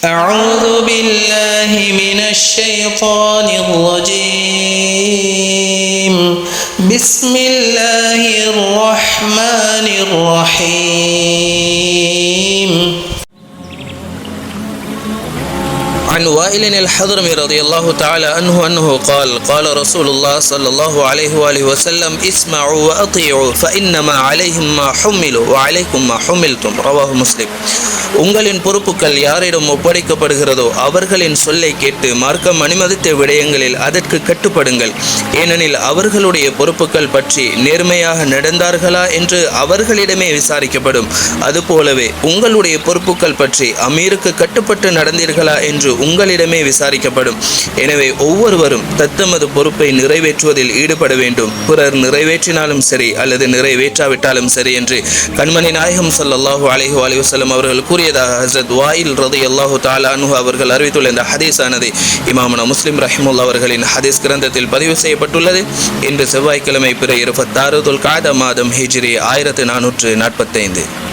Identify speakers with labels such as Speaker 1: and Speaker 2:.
Speaker 1: أعوذ بالله من الشيطان الرجيم. بسم الله الرحمن الرحيم. عن وائل الحضرمي رضي الله تعالى عنه أنه قال رسول الله صلى الله عليه وآله وسلم اسمعوا وأطيعوا فإنما عليهم ما حملوا وعليكم ما حملتم. رواه مسلم. உங்களின் பொறுப்புகள் யாரிடம் ஒப்படைக்கப்படுகிறதோ அவர்களின் சொல்லை கேட்டு மார்க்கம் அனுமதித்த விடயங்களில் அதற்கு கட்டுப்படுங்கள். ஏனெனில் அவர்களுடைய பொறுப்புகள் பற்றி நேர்மையாக நடந்தார்களா என்று அவர்களிடமே விசாரிக்கப்படும். அதுபோலவே உங்களுடைய பொறுப்புகள் பற்றி அமீருக்கு கட்டுப்பட்டு நடந்தீர்களா என்று உங்களிடமே விசாரிக்கப்படும். எனவே ஒவ்வொருவரும் தத்தமது பொறுப்பை நிறைவேற்றுவதில் ஈடுபட வேண்டும். பிறர் நிறைவேற்றினாலும் சரி அல்லது நிறைவேற்றாவிட்டாலும் சரி என்று கண்மணி நாயகம் ஸல்லல்லாஹு அலைஹி வஸல்லம் அவர்கள் கூறியதாக ஹஸரத் வாயில் ரலியல்லாஹு தஆலா அன்ஹு அவர்கள் அறிவித்துள்ள இந்த ஹதீஸானது இமாமுனா முஸ்லிம் ரஹிமஹுல்லாஹ் அவர்களின் ஹதீஸ் கிரந்தத்தில் பதிவு செய்யப்பட்டுள்ளது. இன்று செவ்வாய்க்கிழமை பிற 26 துல் காஅதா மாதம் ஹிஜ்ரி 1445.